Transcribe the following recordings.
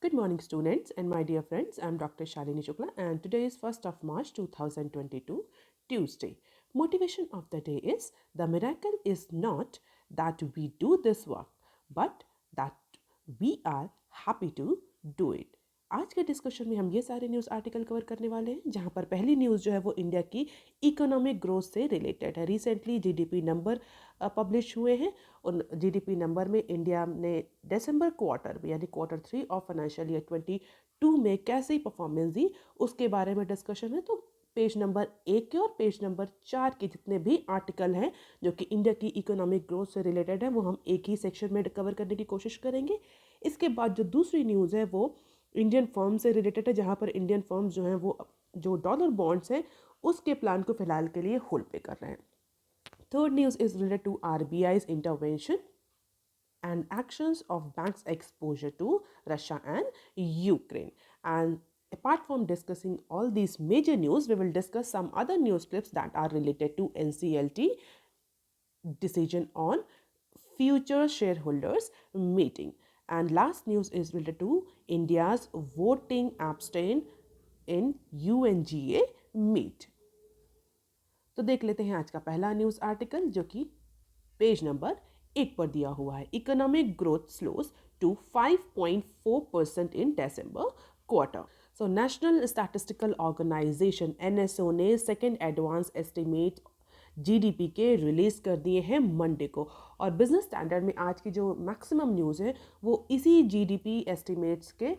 Good morning, students, and my dear friends. I'm Dr. Shalini Shukla, and today is 1st of March 2022, Tuesday. Motivation of the day is the miracle is not that we do this work, but that we are happy to do it. आज के discussion में हम ये सारे news article cover करने वाले हैं, जहां पर पहली न्यूज़ जो है वो इंडिया की इकोनॉमिक ग्रोथ से रिलेटेड है। रिसेंटली जीडीपी नंबर पब्लिश हुए हैं। उन जीडीपी नंबर में इंडिया ने दिसंबर क्वार्टर में यानी Q3 ऑफ फाइनेंशियल ईयर 22 में कैसी परफॉर्मेंस दी, उसके बारे में डिस्कशन है। तो पेज नंबर 1 के और पेज नंबर 4 के जितने भी आर्टिकल हैं जो कि इंडिया की इकोनॉमिक ग्रोथ से रिलेटेड है, वो हम एक ही सेक्शन में कवर करने की कोशिश करेंगे। इसके बाद जो दूसरी न्यूज़ है वो इंडियन फर्म से रिलेटेड है, जहाँ पर इंडियन फर्म्स जो हैं वो जो डॉलर बॉन्ड्स हैं उसके प्लान को फिलहाल के लिए होल्ड पे कर रहे हैं। Third news is related to RBI's intervention and actions of banks' exposure to Russia and Ukraine. And apart from discussing all these major news, we will discuss some other news clips that are related to NCLT decision on future shareholders meeting. And last news is related to India's voting abstain in UNGA meet. तो देख लेते हैं आज का पहला news article जो कि page number 1 पर दिया हुआ है। Economic growth slows to 5.4% in December quarter. So national statistical organisation NSO ने सेकेंड एडवांस एस्टिमेट जीडीपी के रिलीज कर दिए हैं मंडे को। और बिजनेस स्टैंडर्ड में आज की जो मैक्सिमम न्यूज़ है वो इसी जीडीपी एस्टिमेट्स के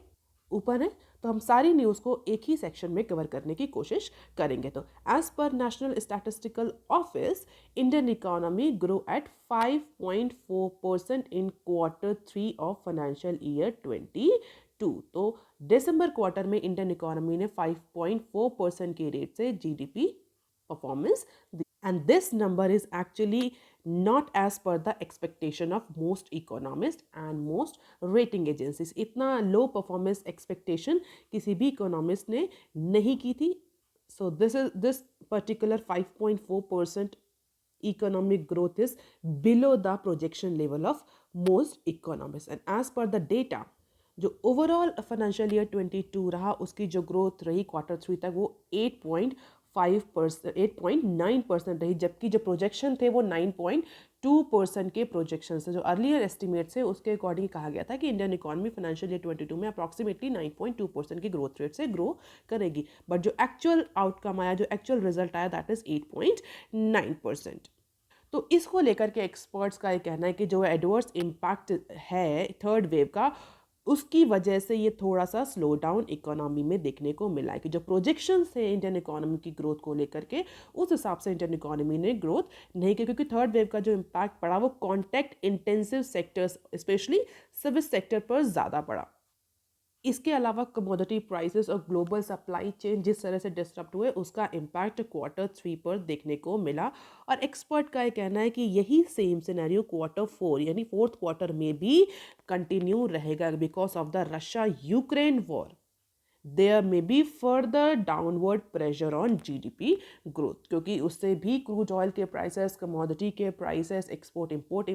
ऊपर है। तो हम सारी न्यूज़ को एक ही सेक्शन में कवर करने की कोशिश करेंगे। तो as per National Statistical Office, Indian economy grow at 5.4% in Q3 of financial year 22। तो दिसंबर क्वार्टर में इंडियन इकोनॉमी ने 5.4% के रेट से जीडीपी परफॉर्मेंस दी। And this number is actually not as per the expectation of most economists and most rating agencies. इतना low performance expectation किसी भी economist ने नहीं की थी. So this particular 5.4% economic growth is below the projection level of most economists. And as per the data, जो overall financial year 22 रहा उसकी जो ग्रोथ रही Q3 तक वो 8.9% रही, जबकि जो प्रोजेक्शन थे वो 9.2% के प्रोजेक्शन से जो अर्लियर एस्टिमेट से उसके अकॉर्डिंग कहा गया था कि इंडियन इकोनॉमी फाइनेंशियल ईयर 22 में अप्रॉक्सीमेटली 9.2% की ग्रोथ रेट से ग्रो करेगी। बट जो एक्चुअल आउटकम आया, जो एक्चुअल रिजल्ट आया, दैट इज 8.9%। तो इसको लेकर के एक्सपर्ट्स का ये कहना है कि जो एडवर्स इम्पैक्ट है थर्ड वेव का, उसकी वजह से ये थोड़ा सा स्लो डाउन इकोनॉमी में देखने को मिला है कि जो प्रोजेक्शंस थे इंडियन इकोनॉमी की ग्रोथ को लेकर के, उस हिसाब से इंडियन इकोनॉमी ने ग्रोथ नहीं की, क्योंकि थर्ड वेव का जो इम्पैक्ट पड़ा वो contact intensive sectors specially service sector पर ज़्यादा पड़ा। इसके अलावा कमोडिटी प्राइसेस और ग्लोबल सप्लाई चेन जिस तरह से डिस्टर्ब हुए, उसका इम्पैक्ट Q3 पर देखने को मिला। और एक्सपर्ट का ये कहना है कि यही सेम सिनेरियो Q4 यानी फोर्थ क्वार्टर में भी कंटिन्यू रहेगा because of the Russia Ukraine war. There may be further downward pressure on GDP growth, क्योंकि उससे भी क्रूड ऑयल के प्राइसेस, कमोडिटी के प्राइसेस, एक्सपोर्ट इंपोर्ट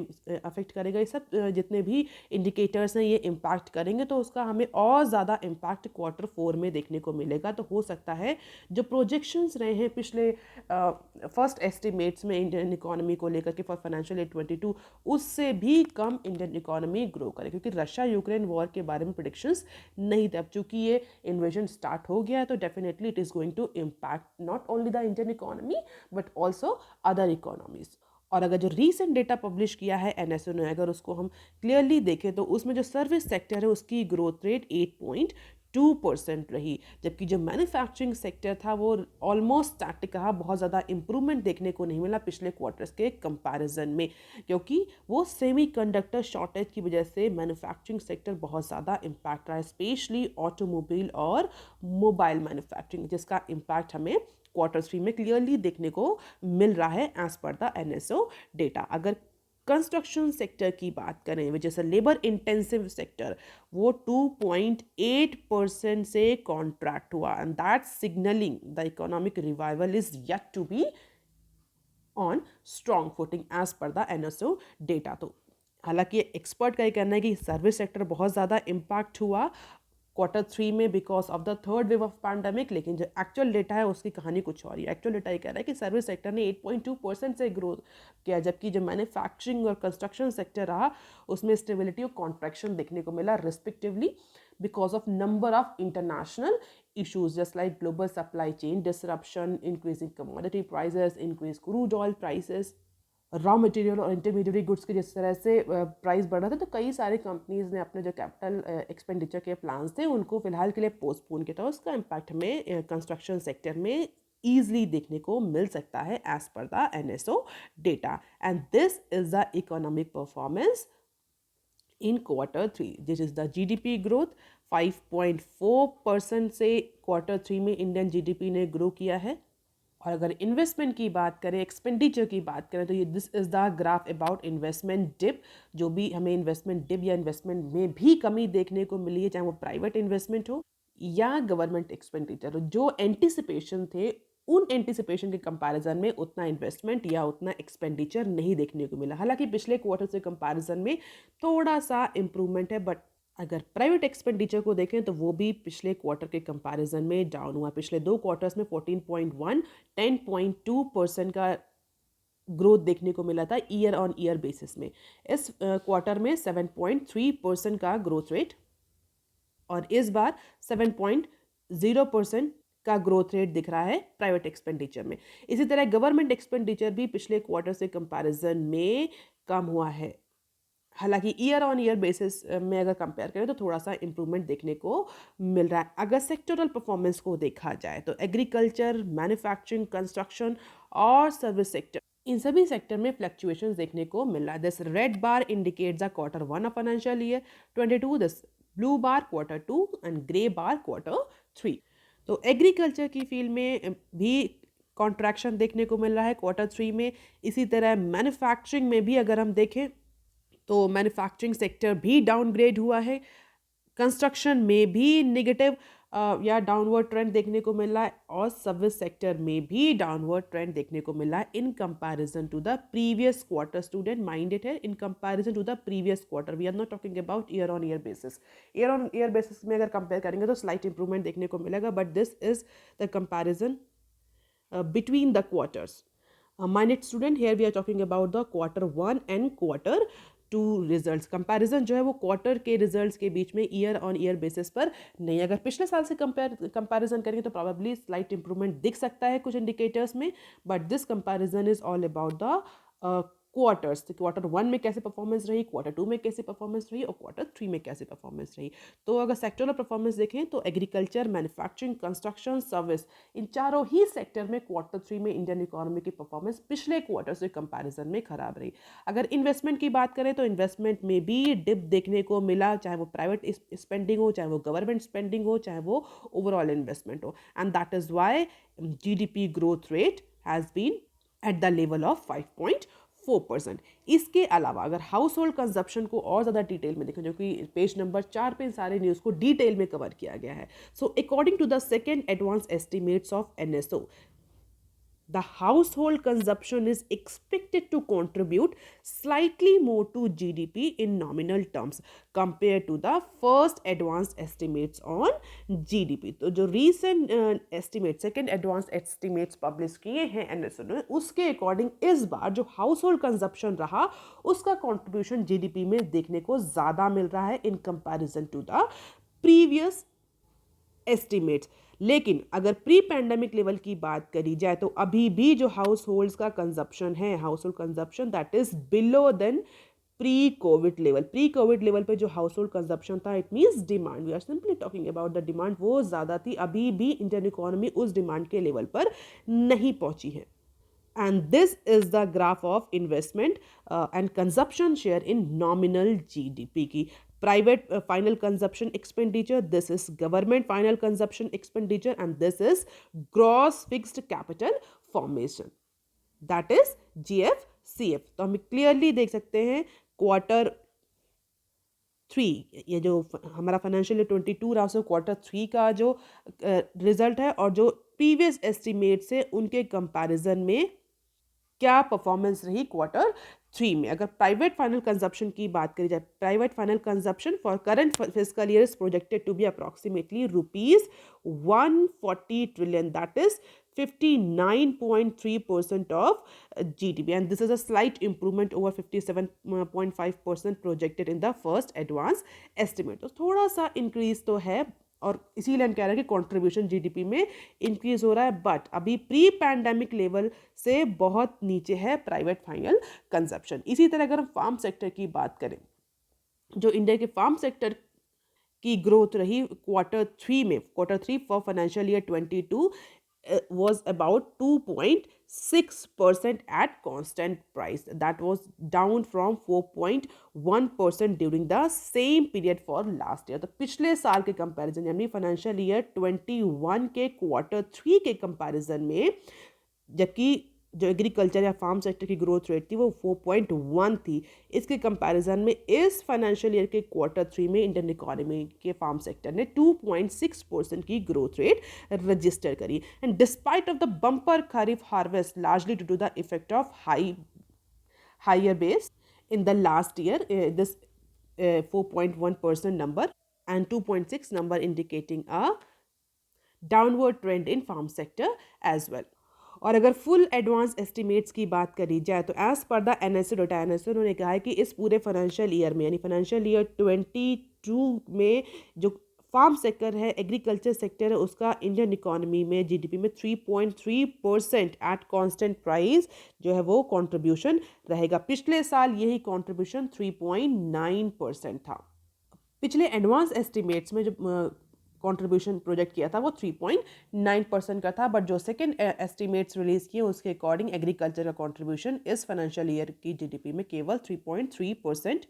अफेक्ट करेगा। ये सब जितने भी इंडिकेटर्स हैं ये इम्पैक्ट करेंगे, तो उसका हमें और ज़्यादा इम्पैक्ट Q4 में देखने को मिलेगा। तो हो सकता है जो प्रोजेक्शंस रहे हैं पिछले फर्स्ट एस्टिमेट्स में इंडियन इकोनॉमी को लेकर के फॉर फाइनेंशियल ईयर 22, उससे भी कम इंडियन इकोनॉमी ग्रो करे, क्योंकि रशिया यूक्रेन वॉर के बारे में प्रेडिक्शंस नहीं थे। अब चूंकि ये इन्वेजन स्टार्ट हो गया है तो definitely it is going to impact not only the Indian economy but also other economies. और अगर जो रीसेंट डेटा पब्लिश किया है NSO ने, अगर उसको हम क्लियरली देखें तो उसमें जो सर्विस सेक्टर है उसकी ग्रोथ रेट 8.2% रही, जबकि जो मैन्युफैक्चरिंग सेक्टर था वो ऑलमोस्ट स्टैटिक रहा। बहुत ज़्यादा इंप्रूवमेंट देखने को नहीं मिला पिछले क्वार्टर्स के कंपैरिजन में, क्योंकि वो सेमीकंडक्टर शॉर्टेज की वजह से मैन्युफैक्चरिंग सेक्टर बहुत ज़्यादा इम्पैक्ट रहा है, स्पेशली ऑटोमोबाइल और मोबाइल मैन्युफैक्चरिंग, जिसका इम्पैक्ट हमें Q3 में क्लियरली देखने को मिल रहा है as per the NSO data. अगर कंस्ट्रक्शन सेक्टर की बात करें, which is a labour intensive sector, वो 2.8% से कॉन्ट्रैक्ट हुआ, and that signalling the economic revival is yet to be on strong footing as per the NSO data. तो हालांकि expert का ये कहना है कि सर्विस सेक्टर बहुत ज़्यादा इम्पैक्ट हुआ, Q3 में because of the third wave of pandemic, लेकिन जो एक्चुअल डेटा है उसकी कहानी कुछ और ही। एक्चुअल डेटा ये कह रहा है कि सर्विस सेक्टर ने 8.2% से ग्रोथ किया, जबकि जो मैन्युफैक्चरिंग और कंस्ट्रक्शन सेक्टर रहा उसमें स्टेबिलिटी और कॉन्ट्रैक्शन देखने को मिला respectively, because of number of international issues just like global supply chain disruption, increasing commodity prices, increased crude oil prices, raw material और इंटरमीडिएटरी गुड्स के जिस तरह से प्राइस बढ़ रहा था, तो कई सारी कंपनीज ने अपने जो कैपिटल एक्सपेंडिचर के प्लान्स थे उनको फिलहाल के लिए पोस्टपोन किया था। उसका इम्पैक्ट हमें कंस्ट्रक्शन सेक्टर में ईजिली देखने को मिल सकता है as per the NSO data. And this is the economic performance in Q3, which is the GDP growth 5.4% से Q3 में इंडियन GDP ने ग्रो किया है। और अगर इन्वेस्टमेंट की बात करें, एक्सपेंडिचर की बात करें, तो ये this is the graph about investment dip. जो भी हमें इन्वेस्टमेंट डिप या इन्वेस्टमेंट में भी कमी देखने को मिली है, चाहे वो प्राइवेट इन्वेस्टमेंट हो या गवर्नमेंट एक्सपेंडिचर हो, जो एंटिसिपेशन थे उन एंटिसिपेशन के कंपैरिजन में उतना इन्वेस्टमेंट या उतना एक्सपेंडिचर नहीं देखने को मिला। हालांकि पिछले क्वार्टर से कंपैरिजन में थोड़ा सा इम्प्रूवमेंट है, बट अगर प्राइवेट एक्सपेंडिचर को देखें तो वो भी पिछले क्वार्टर के कंपैरिजन में डाउन हुआ। पिछले 2 क्वार्टर्स में 14.1, 10.2% का ग्रोथ देखने को मिला था ईयर ऑन ईयर बेसिस में। इस क्वार्टर में 7.3% का ग्रोथ रेट और इस बार 7.0% का ग्रोथ रेट दिख रहा है प्राइवेट एक्सपेंडिचर में। इसी तरह गवर्नमेंट एक्सपेंडिचर भी पिछले क्वार्टर से कंपैरिजन में कम हुआ है। हालांकि ईयर ऑन ईयर बेसिस में अगर कंपेयर करें तो थोड़ा सा इंप्रूवमेंट देखने को मिल रहा है। अगर सेक्टरल परफॉर्मेंस को देखा जाए तो एग्रीकल्चर, मैन्युफैक्चरिंग, कंस्ट्रक्शन और सर्विस सेक्टर, इन सभी सेक्टर में फ्लक्चुएशंस देखने को मिल रहा है। This red bar indicates the Q1 of financial year 22, this blue bar Q2 and grey bar Q3। तो एग्रीकल्चर की फील्ड में भी कॉन्ट्रैक्शन देखने को मिल रहा है Q3 में। इसी तरह मैन्युफैक्चरिंग में भी अगर हम देखें तो मैन्युफैक्चरिंग सेक्टर भी डाउनग्रेड हुआ है। कंस्ट्रक्शन में भी नेगेटिव या डाउनवर्ड ट्रेंड देखने को मिल रहा है और सर्विस सेक्टर में भी डाउनवर्ड ट्रेंड देखने को मिल रहा है in comparison to the previous quarter. Student mind it है, in comparison to the previous quarter, we are not talking about year on year basis. Year on year basis में अगर कंपेयर करेंगे तो स्लाइट इंप्रूवमेंट देखने को मिलेगा, but this is the comparison between the quarters. My next student, here we are talking about the Q1 and Q2 results. Comparison जो है वो क्वार्टर के रिजल्ट्स के बीच में ईयर ऑन ईयर बेसिस पर नहीं। अगर पिछले साल से कंपैरिजन करेंगे तो प्रॉबेबली स्लाइट इंप्रूवमेंट दिख सकता है कुछ इंडिकेटर्स में, but this comparison is all about the quarters. तो Q1 में कैसे परफॉर्मेंस रही, Q2 में कैसे परफॉर्मेंस रही और Q3 में कैसे परफॉर्मेंस रही। तो अगर सेक्टरल परफॉर्मेंस देखें तो एग्रीकल्चर, मैन्युफैक्चरिंग, कंस्ट्रक्शन, सर्विस, इन चारों ही सेक्टर में Q3 में इंडियन इकोनॉमी की परफॉर्मेंस पिछले क्वार्टर से कंपैरिजन में खराब रही। अगर इन्वेस्टमेंट की बात करें तो इन्वेस्टमेंट में भी डिप देखने को मिला, चाहे वो प्राइवेट स्पेंडिंग हो, चाहे वो गवर्नमेंट स्पेंडिंग हो, चाहे वो ओवरऑल इन्वेस्टमेंट हो, and that is why GDP growth rate has been at the level of 5.4%। इसके अलावा अगर हाउस होल्ड कंजप्शन को और ज़्यादा डिटेल में देखें, जो कि पेज नंबर 4 पे इन सारे न्यूज़ को डिटेल में कवर किया गया है। So according to the second advance estimates of NSO, the household consumption is expected to contribute slightly more to GDP in nominal terms compared to the first advanced estimates on GDP। तो जो recent estimate, second advanced estimates publish किए हैं NSO ने, उसके according इस बार जो household consumption रहा उसका contribution GDP में देखने को ज़्यादा मिल रहा है in comparison to the previous estimates. लेकिन अगर प्री पैंडेमिक लेवल की बात करी जाए तो अभी भी जो हाउस होल्ड्स का कंजप्शन है, household consumption that is below than pre COVID level. Pre COVID level पे जो हाउस होल्ड कंजप्शन था, it means demand, we are simply talking about the demand, वो ज़्यादा थी। अभी भी इंडियन इकोनॉमी उस डिमांड के लेवल पर नहीं पहुंची है। And this is the graph of investment and consumption share in nominal GDP की। Private final consumption expenditure, this is government final consumption expenditure, and this is gross fixed capital formation, that is GFCF। तो हम clearly देख सकते हैं Q3, ये जो हमारा financial year 22 रहा, Q3 का जो रिजल्ट है और जो प्रीवियस एस्टिमेट से उनके कंपैरिजन में क्या परफॉर्मेंस रही Q3 थ्री में अगर प्राइवेट फाइनल कंजप्शन की बात करी जाए, private final consumption for current physical year is projected to be approximately ₹140 trillion, that is 59.3% of GDP, and this is a slight improvement over 57.5% projected in the first advance estimate. तो थोड़ा सा increase तो है और इसीलिए हम कह रहे हैं कि कंट्रीब्यूशन जीडीपी में इंक्रीज हो रहा है, बट अभी प्री पैंडेमिक लेवल से बहुत नीचे है प्राइवेट फाइनल कंजप्शन। इसी तरह अगर हम फार्म सेक्टर की बात करें, जो इंडिया के फार्म सेक्टर की ग्रोथ रही quarter three for financial year 22 was about 2.6% at constant price. That was down from 4.1% during the same period for last year. तो पिछले साल के कंपैरिजन यानी फाइनेंशियल ईयर 21 के क्वार्टर थ्री के कंपैरिजन में, जबकि जो एग्रीकल्चर या फार्म सेक्टर की ग्रोथ रेट थी वो 4.1 थी, इसके कंपैरिजन में इस फाइनेंशियल ईयर के क्वार्टर थ्री में इंडियन इकोनॉमी के फार्म सेक्टर ने 2.6% की ग्रोथ रेट रजिस्टर करी। And despite of the bumper kharif harvest largely due to the effect of higher base in the last year, this 4.1% number and 2.6 number indicating a downward trend in farm sector as well. और अगर full advance estimates की बात करी जाए तो as per the NSA data, NSA उन्होंने कहा है कि इस पूरे फाइनेंशियल ईयर में यानी फाइनेंशियल ईयर 22 में जो फार्म सेक्टर है, एग्रीकल्चर सेक्टर है, उसका इंडियन इकोनॉमी में जीडीपी में 3.3% एट कांस्टेंट प्राइस जो है वो कंट्रीब्यूशन रहेगा। पिछले साल यही कंट्रीब्यूशन 3.9% था। पिछले एडवांस एस्टिमेट्स में जो कंट्रीब्यूशन प्रोजेक्ट किया था वो 3.9% का था, बट जो सेकंड एस्टिमेट्स रिलीज किए उसके अकॉर्डिंग एग्रीकल्चर का कंट्रीब्यूशन इस फाइनेंशियल ईयर की जीडीपी में केवल 3.3%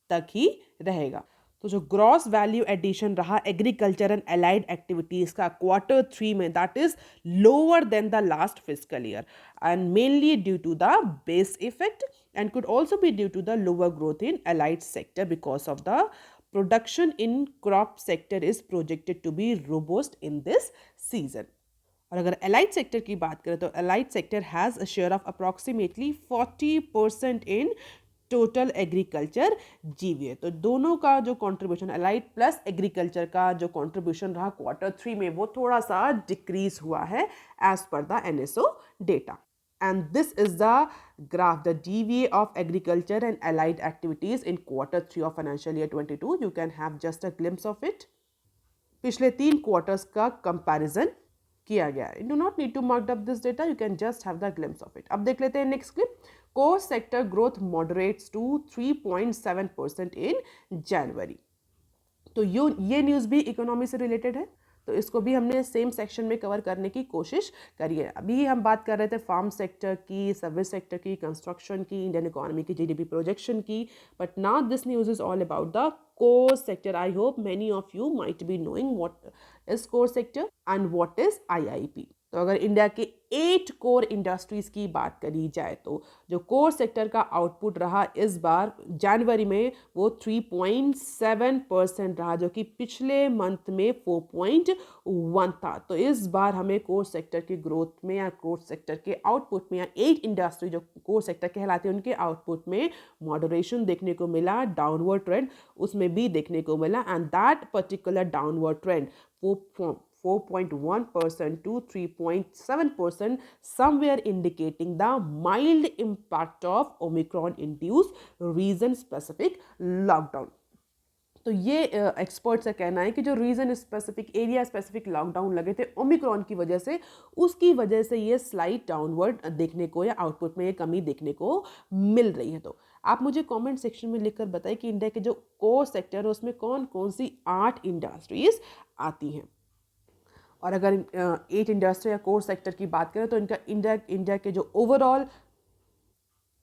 तक ही रहेगा। तो जो ग्रॉस वैल्यू एडिशन रहा एग्रीकल्चर एंड अलाइड एक्टिविटीज का क्वार्टर थ्री में, that is lower than the last physical year and mainly due to the base effect and could also be due to the lower growth in allied sector because of the production in crop sector is projected to be robust in this season. और अगर allied sector की बात करें तो allied sector has a share of approximately 40% in total agriculture GVA. तो दोनों का जो contribution allied plus agriculture का जो contribution रहा क्वार्टर थ्री में वो थोड़ा सा डिक्रीज हुआ है as per the NSO data. And this is the graph, the DVA of agriculture and allied activities in quarter 3 of financial year 22. You can have just a glimpse of it. पिछले 3 quarters का comparison किया गया है. You do not need to mark up this data. You can just have the glimpse of it. अब देख लेते हैं next clip. Core sector growth moderates to 3.7% in January. तो ये न्यूज़ भी इकोनॉमी से रिलेटेड है, तो इसको भी हमने सेम सेक्शन में कवर करने की कोशिश करी है। अभी हम बात कर रहे थे फार्म सेक्टर की, सर्विस सेक्टर की, कंस्ट्रक्शन की, इंडियन इकोनॉमी की जीडीपी प्रोजेक्शन की, but now this news is all about the core sector. I hope many of you might be knowing what is core sector and what is IIP. तो अगर India के 8 core industries की बात करी जाए तो जो कोर सेक्टर का आउटपुट रहा इस बार जनवरी में वो 3.7% रहा, जो कि पिछले मंथ में 4.1 था। तो इस बार हमें कोर सेक्टर की ग्रोथ में या कोर सेक्टर के आउटपुट में या 8 इंडस्ट्री जो कोर सेक्टर कहलाते हैं उनके आउटपुट में मॉडरेशन देखने को मिला, डाउनवर्ड ट्रेंड उसमें भी देखने को मिला, and that particular downward trend 4.1% to 3.7%, somewhere indicating the mild impact of Omicron-induced region-specific lockdown. तो ये एक्सपर्ट्स का कहना है कि जो region specific, area specific lockdown लगे थे ओमिक्रॉन की वजह से, उसकी वजह से ये स्लाइट डाउनवर्ड देखने को या आउटपुट में ये कमी देखने को मिल रही है। तो आप मुझे कमेंट सेक्शन में लिखकर बताएं कि इंडिया के जो कोर सेक्टर है उसमें कौन कौन सी 8 इंडस्ट्रीज आती हैं। और अगर 8 इंडस्ट्री या कोर सेक्टर की बात करें तो इनका इंडिया के जो ओवरऑल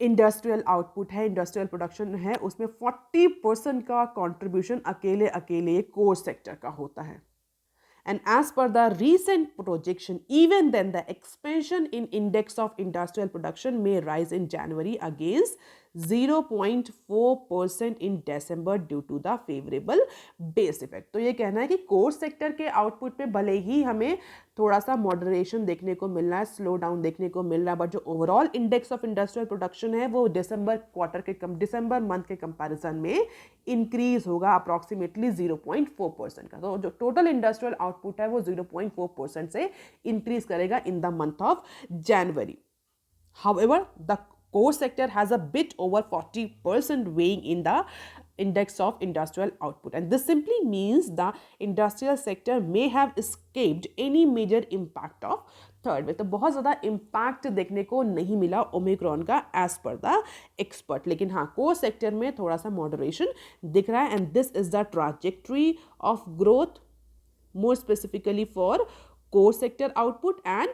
इंडस्ट्रियल आउटपुट है, इंडस्ट्रियल प्रोडक्शन है, उसमें 40% का कंट्रीब्यूशन अकेले कोर सेक्टर का होता है। And as per the recent projection, even then the expansion in index of industrial production may rise in January against 0.4% in December due to the favorable base effect. तो ये कहना है कि core sector के output में भले ही हमें थोड़ा सा मॉडरेशन देखने को मिल रहा है, स्लो डाउन देखने को मिल रहा है, बट जो overall index of industrial production है वो दिसंबर मंथ के कंपैरिजन में इंक्रीज होगा अप्रॉक्सीमेटली 0.4% का. तो जो टोटल इंडस्ट्रियल आउटपुट है वो 0.4% से इंक्रीज करेगा इन the month of January. However, the core sector has a bit over 40% weighing in the index of industrial output, and this simply means the industrial sector may have escaped any major impact of third wave. तो बहुत ज़्यादा impact देखने को नहीं मिला Omicron का as per the expert, लेकिन हाँ कोर सेक्टर में थोड़ा सा मॉडरेशन दिख रहा है. And this is the trajectory of growth more specifically for core sector output and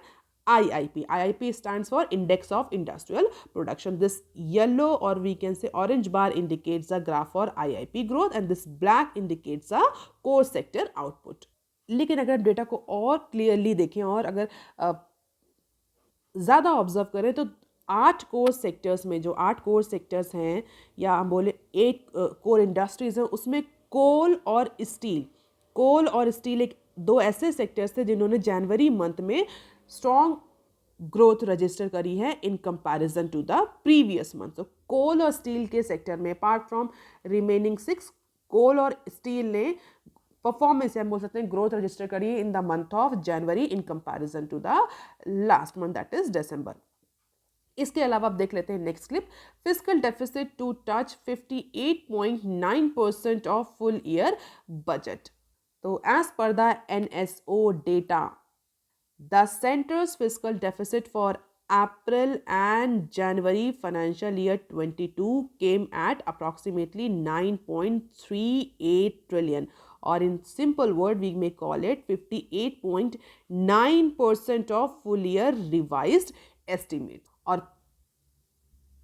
IIP. IIP stands for Index of Industrial Production. This yellow or we can say orange bar indicates the graph for IIP growth and this black indicates the core sector output. लेकिन अगर data को और clearly देखें और अगर ज़्यादा observe करें तो 8 कोर सेक्टर्स में, जो 8 कोर सेक्टर्स हैं या हम बोले 8 कोर इंडस्ट्रीज हैं, उसमें कोल और स्टील एक दो ऐसे सेक्टर्स थे जिन्होंने जनवरी मंथ में स्ट्रॉन्ग ग्रोथ रजिस्टर करी है in comparison to the previous month. तो कोल और स्टील के सेक्टर में अपार्ट फ्रॉम रिमेनिंग 6, कोल और स्टील ने परफॉर्मेंस हम बोल सकते हैं ग्रोथ रजिस्टर करी है in the month of January in comparison to the last month that is December. इसके अलावा आप देख लेते हैं next clip. Fiscal deficit to touch 58.9% of full year budget. तो as per the NSO data, the center's fiscal deficit for April and January financial year 22 came at approximately 9.38 trillion, or in simple word we may call it 58.9% of full year revised estimate. और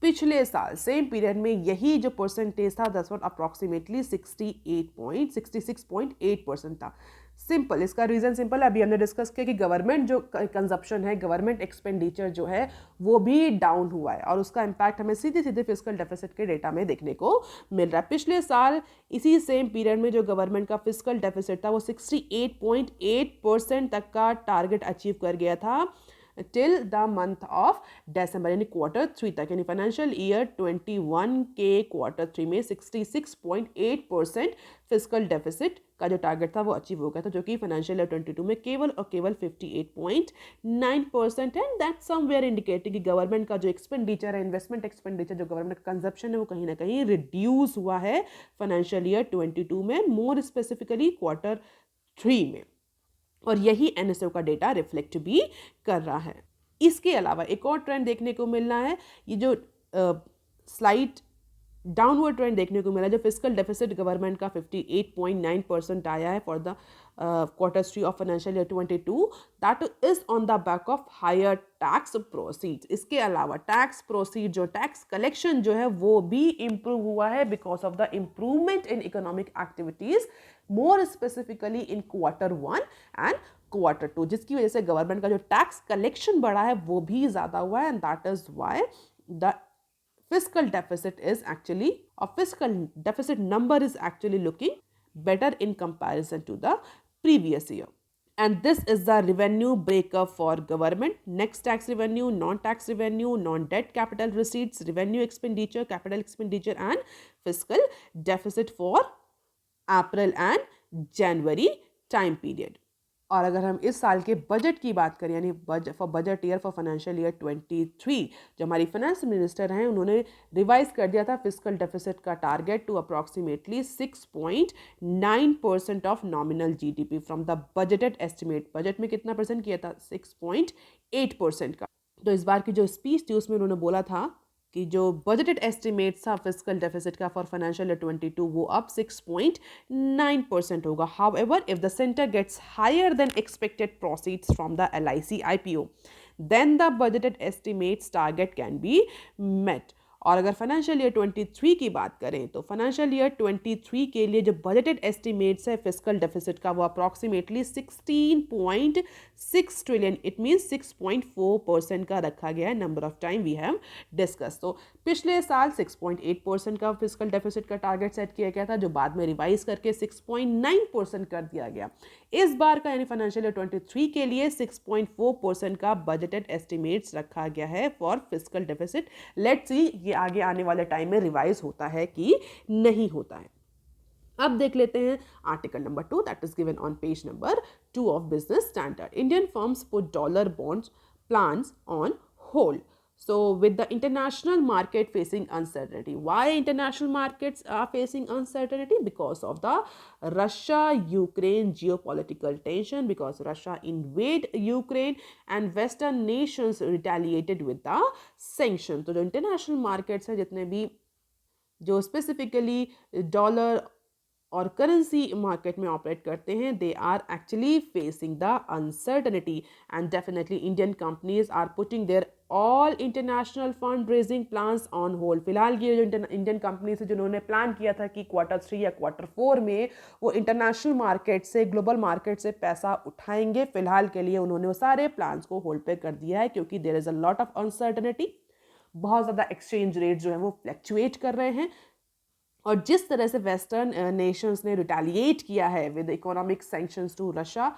पिछले साल same period में यही जो percentage था that's what approximately 66.8% था. Simple, इसका reason simple है, अभी हमने डिस्कस किया कि गवर्नमेंट जो कंजप्शन है, गवर्नमेंट एक्सपेंडिचर जो है वो भी डाउन हुआ है और उसका इम्पैक्ट हमें सीधे सीधे फिस्कल डेफिसिट के डेटा में देखने को मिल रहा है. पिछले साल इसी सेम पीरियड में जो गवर्नमेंट का फिस्कल डेफिसिट था वो 68.8% तक का टारगेट अचीव कर गया था till the month of December, यानी Q3 तक, यानी फाइनेंशियल ईयर 21 के Q3 में 66.8% फिस्कल डेफिसिट का जो टारगेट था वो अचीव हो गया था, जो कि फाइनेंशियल ईयर 22 में केवल 58.9% है. दैट समवेयर इंडिकेटिंग कि गवर्नमेंट का जो एक्सपेंडिचर है, इन्वेस्टमेंट एक्सपेंडिचर, जो गवर्नमेंट का कंजप्शन है वो कहीं ना कहीं रिड्यूस हुआ है फाइनेंशियल ईयर 22 में, मोर स्पेसिफिकली Q3 में. और यही NSO का डेटा रिफ्लेक्ट भी कर रहा है. इसके अलावा एक और ट्रेंड देखने को मिल रहा है, ये जो स्लाइड डाउनवर्ड ट्रेंड देखने को मिला है, जो फिस्कल डेफिसिट गवर्नमेंट का 58.9% आया है for the Q3 of financial year 22, that is on the back of higher tax proceeds. इसके अलावा टैक्स प्रोसीड, जो टैक्स कलेक्शन जो है वो भी इम्प्रूव हुआ है because of the improvement in economic activities, more specifically in Q1 and Q2, जिसकी वजह से गवर्नमेंट का जो टैक्स कलेक्शन बढ़ा है वो भी ज़्यादा हुआ है. And that is why the fiscal deficit is actually, or fiscal deficit number is actually looking better in comparison to the previous year. And this is the revenue breakup for government: next tax revenue, non-tax revenue, non-debt capital receipts, revenue expenditure, capital expenditure and fiscal deficit for April and January time period. और अगर हम इस साल के budget की बात करें, यानी budget year for financial year 23, जो हमारी फाइनेंस मिनिस्टर हैं उन्होंने रिवाइज कर दिया था फिस्कल डेफिसिट का target to approximately 6.9% of nominal GDP from the budgeted estimate. Budget में कितना परसेंट किया था? 6.8% का. तो इस बार की जो स्पीच थी उसमें उन्होंने बोला था कि जो बजटेड एस्टिमेट था फिस्कल डेफिसिट का फॉर फाइनेंशियल ईयर 22 वो अब 6.9% होगा. However, if the centre gets higher than expected proceeds from the LIC IPO, then the budgeted estimates target can be met. और अगर फाइनेंशियल ईयर 23 की बात करें तो फाइनेंशियल ईयर 23 के लिए जो बजटेड एस्टिमेट्स है फिस्कल डेफिसिट का वो अप्रॉक्सीमेटली 16.6 ट्रिलियन, इट मीन्स 6.4% का रखा गया है। Number of time we have discuss. तो पिछले साल 6.8% का फिस्कल डेफिसिट का टारगेट सेट किया गया था, जो बाद में रिवाइज करके 6.9% कर दिया गया। इस बार का यानी फाइनेंशियल ईयर 23 के लिए 6.4% का बजटेड एस्टिमेट्स रखा गया है for fiscal deficit. Let's see ये आगे आने वाले टाइम में रिवाइज होता है कि नहीं होता है। अब देख लेते हैं article number 2 that is given on page number 2 of business standard. Indian firms put dollar bonds plans on hold. So with the international market facing uncertainty, why international markets are facing uncertainty? Because of the Russia-Ukraine geopolitical tension, because Russia invade Ukraine and Western nations retaliated with the sanction. तो जो international markets है जितने भी जो specifically dollar और currency market में operate करते हैं, they are actually facing the uncertainty and definitely Indian companies are putting their all international fund raising plans on hold. फिलहाल ये जो इंडियन कंपनीज है जिन्होंने प्लान किया था कि Q3 या Q4 में वो इंटरनेशनल मार्केट से, ग्लोबल मार्केट से पैसा उठाएंगे, फिलहाल के लिए उन्होंने वो सारे प्लान्स को होल्ड पे कर दिया है क्योंकि there is a lot of uncertainty. बहुत ज़्यादा एक्सचेंज रेट जो है वो फ्लैक्चुएट कर रहे हैं और जिस तरह से वेस्टर्न नेशंस ने रिटेलिएट किया है with economic sanctions to Russia,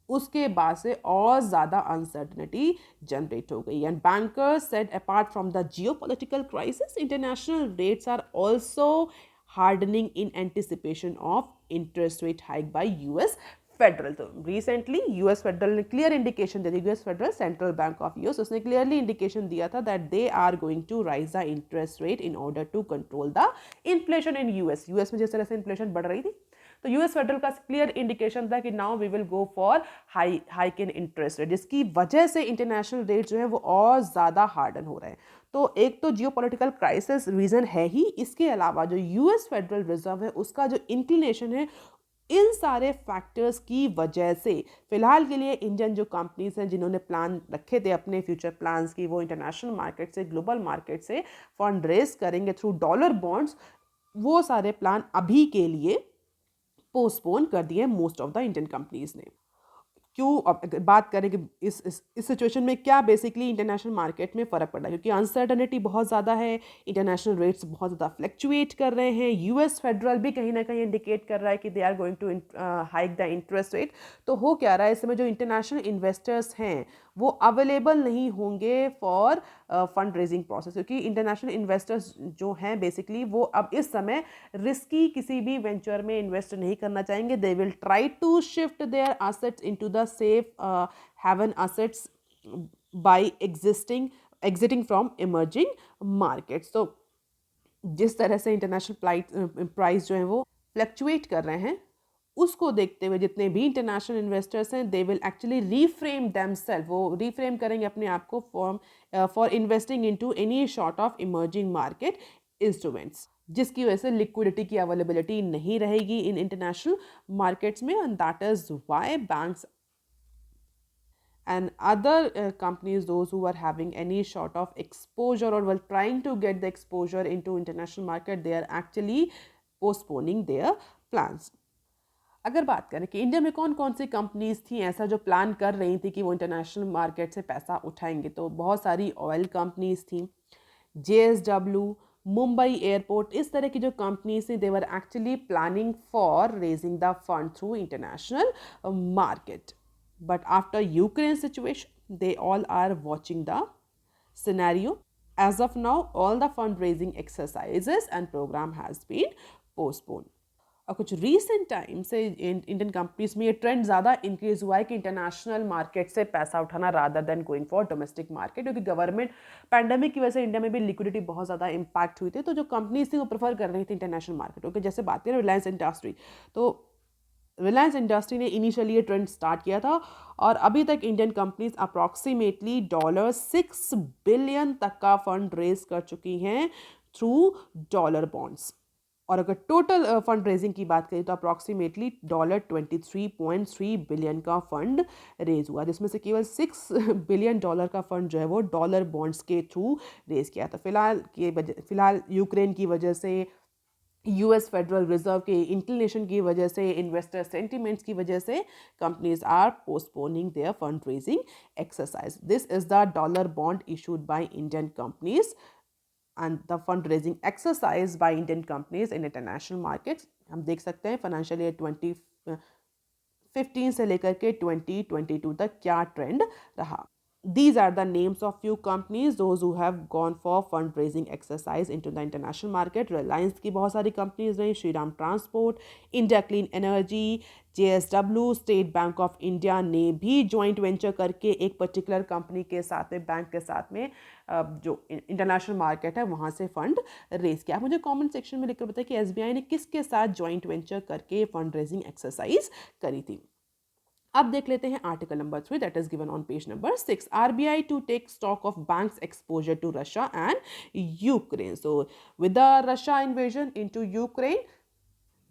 उसके बाद से और ज़्यादा अनसर्टनिटी जनरेट हो गई। And bankers said apart from the geopolitical crisis, international rates are also hardening in anticipation of interest rate hike by US federal. तो रिसेंटली यूएस फेडरल ने clear indication दे दी, US federal central bank of US, उसने clearly indication दिया था that they are going to raise the interest rate in order to control the inflation in US. US में जिस तरह से इन्फ्लेशन बढ़ रही थी, तो यूएस फेडरल का क्लियर इंडिकेशन था कि now we will go for hike in interest rate, जिसकी वजह से इंटरनेशनल रेट जो है वो और ज़्यादा हार्डन हो रहे हैं। तो एक तो जियोपॉलिटिकल क्राइसिस रीज़न है ही, इसके अलावा जो यूएस फेडरल रिजर्व है उसका जो इंक्लिनेशन है, इन सारे फैक्टर्स की वजह से फिलहाल के लिए इंडियन जो कंपनीज हैं जिन्होंने प्लान रखे थे अपने फ्यूचर प्लान्स की, वो इंटरनेशनल मार्केट से, ग्लोबल मार्केट से फंड रेज करेंगे थ्रू डॉलर बॉन्ड्स, वो सारे प्लान अभी के लिए पोस्टपोन कर दिए most of the Indian companies ने। क्यों? अब बात करें कि इस सिचुएशन में क्या बेसिकली इंटरनेशनल मार्केट में फ़र्क पड़ रहा है, क्योंकि अनसर्टनिटी बहुत ज़्यादा है, इंटरनेशनल रेट्स बहुत ज़्यादा फ्लक्चुएट कर रहे हैं, यूएस फेडरल भी कहीं ना कहीं इंडिकेट कर रहा है कि they are going to hike the interest rate. तो हो क्या रहा है, इस समय जो इंटरनेशनल इन्वेस्टर्स हैं वो अवेलेबल नहीं होंगे फॉर फंड रेजिंग प्रोसेस, क्योंकि इंटरनेशनल इन्वेस्टर्स जो हैं बेसिकली वो अब इस समय रिस्की किसी भी वेंचर में इन्वेस्ट नहीं करना चाहेंगे। They will try to shift their assets into the safe haven assets by exiting from emerging markets. तो जिस तरह से इंटरनेशनल प्राइस जो है वो फ्लक्चुएट कर रहे हैं, उसको देखते हुए जितने भी इंटरनेशनल इन्वेस्टर्स हैं, they will actually reframe themselves, वो रीफ्रेम करेंगे अपने आप को for investing into any short of emerging market instruments, जिसकी वजह से लिक्विडिटी की अवेलेबिलिटी नहीं रहेगी इन इंटरनेशनल मार्केट्स में, and that is why banks and other companies, those who are having any sort of exposure or were trying to get the exposure into international market, they are actually postponing their plans. अगर बात करें कि India में कौन कौन सी companies थी ऐसा जो प्लान कर रही थी कि वो इंटरनेशनल मार्केट से पैसा उठाएंगे, तो बहुत सारी ऑयल कंपनीज थी, JSW, मुंबई एयरपोर्ट, इस तरह की जो कंपनीज थी, they were actually planning for raising the fund through international market. But after Ukraine situation, they all are watching the scenario. As of now, all the fundraising exercises and program has been postponed. और कुछ recent time से Indian companies में ये trend ज़्यादा increase हुआ है कि international market से पैसा उठाना rather than going for domestic market, क्योंकि गवर्नमेंट पैंडेमिक की वजह से इंडिया में भी लिक्विडिटी बहुत ज़्यादा इम्पैक्ट हुई थी, तो जो कंपनीज थी वो प्रेफर कर रही थी इंटरनेशनल मार्केट। ओके, जैसे बात करें रिलायंस इंडस्ट्री, तो रिलायंस इंडस्ट्री ने इनिशियली ये ट्रेंड स्टार्ट किया था और अभी तक इंडियन कंपनीज अप्रॉक्सीमेटली $6 बिलियन तक का फंड रेज कर चुकी हैं थ्रू डॉलर बॉन्ड्स। और अगर टोटल फंड रेजिंग की बात करें तो अप्रॉक्सीमेटली $23.3 बिलियन का फंड रेज हुआ, जिसमें से केवल $6 बिलियन का फंड जो है वो डॉलर बॉन्ड्स के थ्रू रेज किया था। फिलहाल यूक्रेन की वजह से, यूएस फेडरल रिजर्व के इंक्लिनेशन की वजह से, इन्वेस्टर सेंटिमेंट्स की वजह से companies are postponing their fund raising exercise. This is the dollar bond issued by Indian companies and the fundraising exercise by Indian companies in international markets। हम देख सकते हैं फाइनेंशियल ईयर 2015 से लेकर के 2022 तक क्या ट्रेंड रहा। These are the names of few companies those who have gone for fundraising exercise into the international market। Reliance की बहुत सारी कंपनीज रही, Shriram transport, India clean energy, JSW, state bank of India ने भी जॉइंट वेंचर करके एक particular company के साथ में, बैंक के साथ में जो इंटरनेशनल मार्केट है वहाँ से फंड रेज किया। मुझे कमेंट सेक्शन में लिखकर बताएं कि SBI ने किसके साथ जॉइंट वेंचर करके फंड रेजिंग एक्सरसाइज करी थी। अब देख लेते हैं article number 3 that is given on page number 6। RBI to take stock of banks exposure to Russia and Ukraine. So with the Russia invasion into Ukraine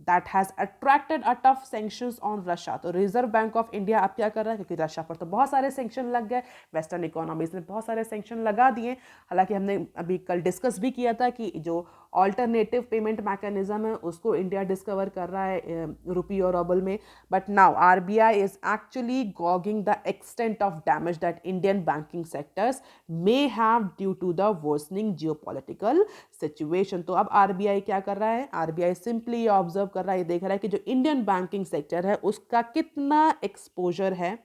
that has attracted a tough sanctions on Russia। तो reserve bank of India अब क्या कर रहा है, क्योंकि Russia पर तो बहुत सारे सेंक्शन लग गए, वेस्टर्न इकोनॉमीज ने बहुत सारे सेंक्शन लगा दिए। हालांकि हमने अभी कल डिस्कस भी किया था कि जो ऑल्टरनेटिव पेमेंट मैकेनिज्म है उसको इंडिया डिस्कवर कर रहा है रुपी और रूबल में। But now RBI is actually gauging the extent of damage that Indian banking sectors may have due to the worsening geopolitical situation. तो अब RBI क्या कर रहा है, RBI सिंपली ऑब्जर्व कर रहा है, ये देख रहा है कि जो इंडियन बैंकिंग सेक्टर है उसका कितना एक्सपोजर है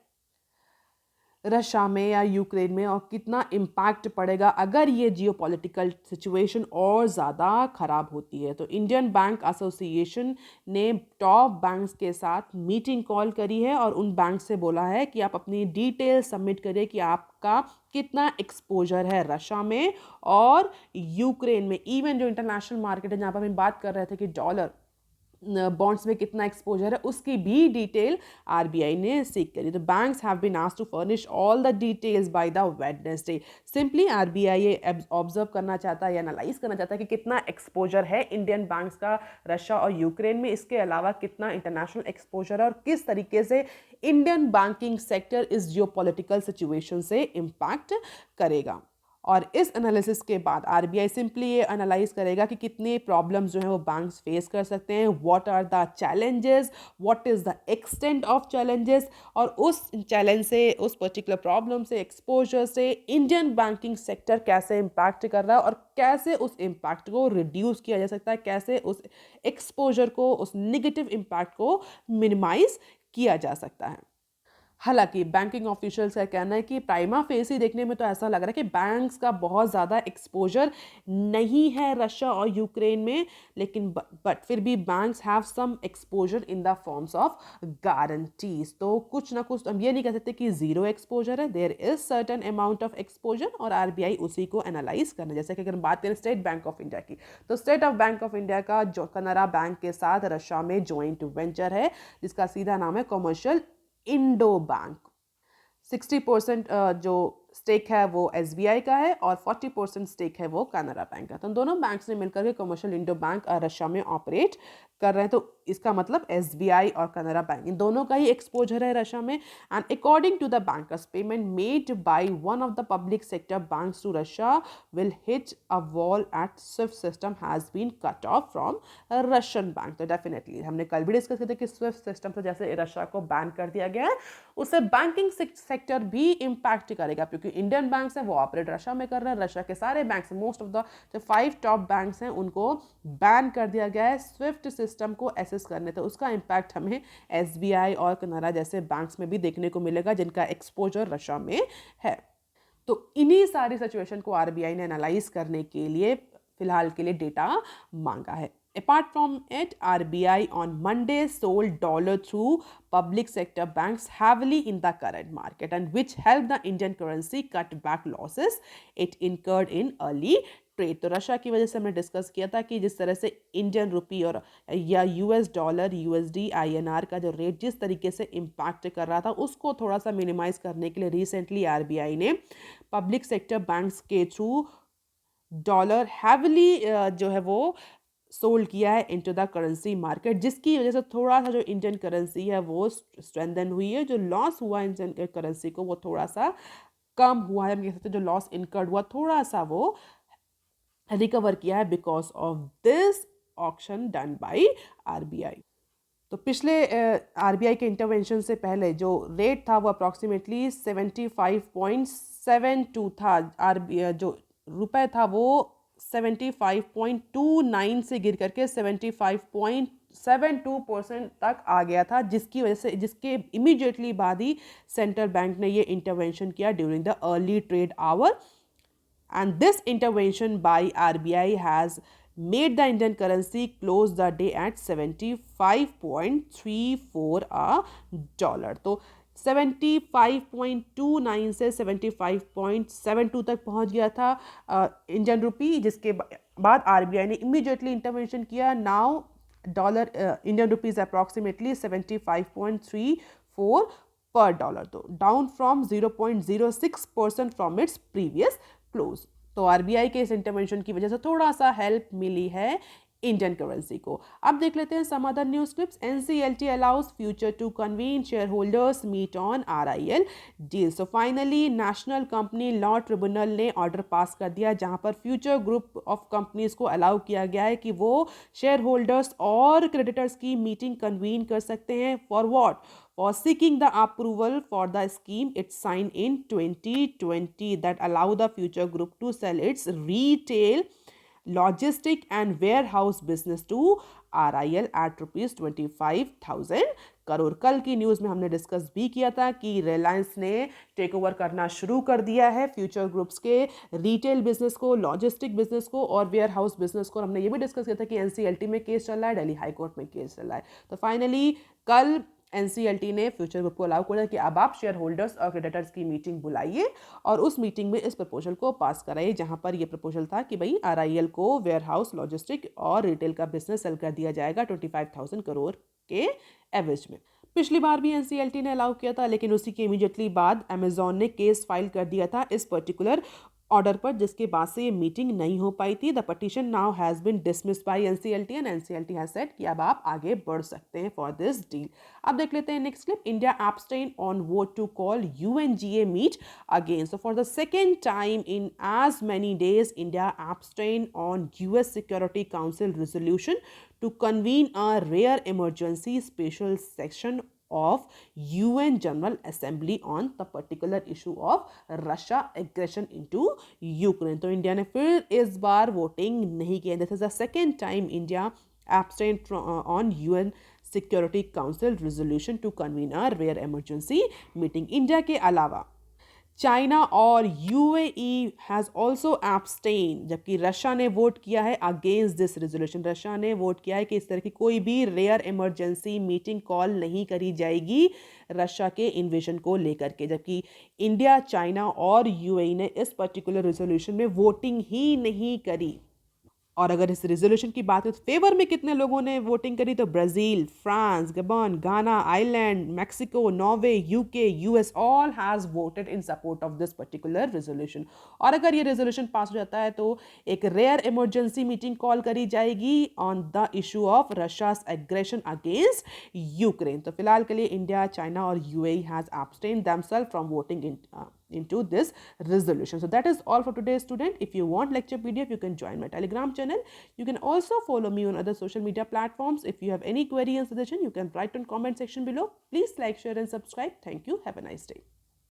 रशिया में या यूक्रेन में, और कितना इम्पैक्ट पड़ेगा अगर ये जियोपॉलिटिकल सिचुएशन और ज़्यादा ख़राब होती है। तो इंडियन बैंक एसोसिएशन ने टॉप बैंक्स के साथ मीटिंग कॉल करी है और उन बैंक से बोला है कि आप अपनी डिटेल सबमिट करिए कि आपका कितना एक्सपोजर है रशिया में और यूक्रेन में। इवन जो इंटरनेशनल मार्केट है जहाँ पर हम बात कर रहे थे कि डॉलर बॉन्ड्स में कितना एक्सपोजर है, उसकी भी डिटेल RBI ने सीख करी। तो banks have been asked to furnish all the details by the Wednesday. Simply RBI ये ऑब्जर्व करना चाहता है या एनालाइज करना चाहता है कि कितना एक्सपोजर है इंडियन बैंक्स का रशिया और यूक्रेन में, इसके अलावा कितना इंटरनेशनल एक्सपोजर है और किस तरीके से इंडियन बैंकिंग सेक्टर इस जियोपॉलिटिकल सिचुएशन से इम्पैक्ट करेगा। और इस एनालिसिस के बाद RBI सिंपली ये एनालाइज करेगा कि कितने प्रॉब्लम्स जो हैं वो बैंक्स फेस कर सकते हैं, what are the challenges, what is the extent of challenges, और उस चैलेंज से, उस पर्टिकुलर प्रॉब्लम से, एक्सपोजर से इंडियन बैंकिंग सेक्टर कैसे इम्पैक्ट कर रहा है और कैसे उस इम्पैक्ट को रिड्यूस किया जा सकता है, कैसे उस एक्सपोजर को, उस निगेटिव इम्पैक्ट को मिनिमाइज किया जा सकता है। हालांकि बैंकिंग ऑफिशियल्स का कहना है कि प्राइमा फेसी देखने में तो ऐसा लग रहा है कि बैंक्स का बहुत ज़्यादा एक्सपोजर नहीं है रशिया और यूक्रेन में, लेकिन बट फिर भी banks have some exposure in the forms of guarantees. तो कुछ ना कुछ हम ये नहीं कह सकते कि ज़ीरो एक्सपोजर है, there is certain amount of exposure और RBI उसी को एनालाइज करना। जैसे कि अगर हम बात करें स्टेट बैंक ऑफ इंडिया की, तो state of bank of India का जो कनारा बैंक के साथ रशिया में जॉइंट वेंचर है जिसका सीधा नाम है कमर्शियल इंडो बैंक। 60% जो स्टेक है वो SBI का है और 40% स्टेक है वो कनारा बैंक का। तो दोनों बैंक्स ने मिलकर के कमर्शियल इंडो बैंक रशिया में ऑपरेट कर रहे हैं। तो इसका मतलब SBI और कनारा बैंक इन दोनों का ही एक्सपोजर है रशिया में। And according to the bankers, payment made by one of the public sector banks to Russia will hit a wall at SWIFT system has been cut off from Russian bank. तो definitely हमने कल भी discuss किया था कि Swift system से जैसे Russia को बैन कर दिया गया है, उससे बैंकिंग सेक्टर भी इम्पैक्ट करेगा, क्योंकि इंडियन बैंक्स हैं वो ऑपरेट रशिया में कर रहे हैं। रशिया के सारे बैंक्स, मोस्ट ऑफ द जो 5 टॉप बैंक्स हैं उनको बैन कर दिया गया है स्विफ्ट सिस्टम को एसेस करने। तो उसका इम्पैक्ट हमें SBI और कनारा जैसे बैंक्स में भी देखने को मिलेगा जिनका एक्सपोजर रशिया में है। तो इन्हीं सारी सिचुएशन को RBI ने एनालाइज करने के लिए फिलहाल के लिए डेटा मांगा है। Apart from it, RBI on Monday sold dollar through public sector banks heavily in the current market, and which helped the Indian currency cut back losses it incurred in early trade. तो Russia की वजह से हमने discuss किया था कि जिस तरह से इंडियन रुपी और या US डॉलर, USD, INR का जो रेट जिस तरीके से इम्पैक्ट कर रहा था उसको थोड़ा सा मिनिमाइज करने के लिए रिसेंटली RBI ने पब्लिक सेक्टर बैंक्स के थ्रू डॉलर हैवली जो है वो सोल्ड किया है इनटू द करेंसी मार्केट, जिसकी वजह से थोड़ा सा जो इंडियन करेंसी है वो स्ट्रेंथन हुई है। जो लॉस हुआ इंडियन करेंसी को वो थोड़ा सा कम हुआ है, हम कह सकते हैं जो लॉस इनकर्ड हुआ थोड़ा सा वो रिकवर किया है because of this auction done by RBI. तो पिछले आरबीआई के इंटरवेंशन से पहले जो रेट था वो अप्रॉक्सीमेटली 75.72 था। आरबीआई जो रुपए था वो 75.29 से गिर करके 75.72% तक आ गया था, जिसकी वजह से जिसके इमीडिएटली बाद ही सेंट्रल बैंक ने ये इंटरवेंशन किया during the early trade hour. And this intervention by RBI has made the Indian currency close the day at 75.34 a dollar. तो 75.29 से 75.72 तक पहुंच गया था इंडियन रुपी, जिसके बाद आरबीआई ने इमीडिएटली इंटरवेंशन किया। Now dollar Indian rupees approximately 75.34 per dollar, तो down from 0.06% from its previous close. तो आरबीआई के इस इंटरवेंशन की वजह से थोड़ा सा हेल्प मिली है इंडियन करेंसी को। अब देख लेते हैं some other news clips. NCLT allows Future to convene share holders meet on RIL deal. So finally national company law tribunal ने ऑर्डर पास कर दिया जहां पर फ्यूचर ग्रुप ऑफ कंपनीज को अलाउ किया गया है कि वो शेयर होल्डर्स और क्रेडिटर्स की मीटिंग कन्वीन कर सकते हैं। For what? For seeking the approval for the scheme it signed in 2020 that allow the future group to sell its retail, logistic and warehouse business to RIL at ₹25,000 crore. कल की news में हमने discuss भी किया था कि रिलायंस ने टेक ओवर करना शुरू कर दिया है फ्यूचर ग्रुप्स के रिटेल बिजनेस को, लॉजिस्टिक बिजनेस को और वेयर हाउस बिजनेस को। हमने ये भी डिस्कस किया था कि एनसीएलटी में केस चल रहा है, दिल्ली हाईकोर्ट में केस चल रहा है। तो फाइनली कल एनसीएलटी ने फ्यूचर ग्रुप को अलाउ कर दिया कि अब आप शेयर होल्डर्स और क्रेडिटर्स की मीटिंग बुलाइए और उस मीटिंग में इस प्रपोजल को पास कराइए, जहां पर यह प्रपोजल था कि भाई आरआईएल को वेयर हाउस, लॉजिस्टिक और रिटेल का बिजनेस सेल कर दिया जाएगा 25,000 करोड़ के एवरेज में। पिछली बार भी एनसीएलटी ने अलाउ किया था, लेकिन उसी के इमीडिएटली बाद अमेजॉन ने केस फाइल कर दिया था इस पर्टिकुलर ऑर्डर पर, जिसके बाद से ये मीटिंग नहीं हो पाई थी। The petition now has been dismissed by NCLT and NCLT has said कि अब आप आगे बढ़ सकते हैं फॉर दिस डील। अब देख लेते हैं next clip. India abstain on vote to call UNGA meet again. So for the second time in as many days India abstain on US security council resolution to convene a rare emergency special session of UN General Assembly on the particular issue of Russia aggression into Ukraine। तो India ने फिर इस बार voting नहीं किया। This is the second time India abstained on UN Security Council resolution to convene a rare emergency meeting। India के अलावा China और UAE has also abstain, जबकि रशिया ने वोट किया है अगेंस्ट दिस रेजोल्यूशन। रशिया ने वोट किया है कि इस तरह की कोई भी रेयर इमरजेंसी मीटिंग कॉल नहीं करी जाएगी रशिया के इन्वेजन को लेकर के, जबकि इंडिया, चाइना और यूएई ने इस पर्टिकुलर रेजोल्यूशन में वोटिंग ही नहीं करी। और अगर इस रेजोल्यूशन की बात करें तो फेवर में कितने लोगों ने वोटिंग करी, तो ब्राज़ील, फ्रांस, गबन, गाना, island, Mexico, Norway, UK, US all has voted in support of this particular resolution. और अगर ये रेजोल्यूशन पास हो जाता है तो एक रेयर इमरजेंसी मीटिंग कॉल करी जाएगी on the issue of Russia's aggression against Ukraine. तो फिलहाल के लिए इंडिया, चाइना और UAE has abstain themselves from voting into this resolution। So that is all for today, student. If you want lecture PDF, you can join my Telegram channel. You can also follow me on other social media platforms. If you have any query and suggestion, you can write on comment section below. Please like, share and subscribe. Thank you. Have a nice day.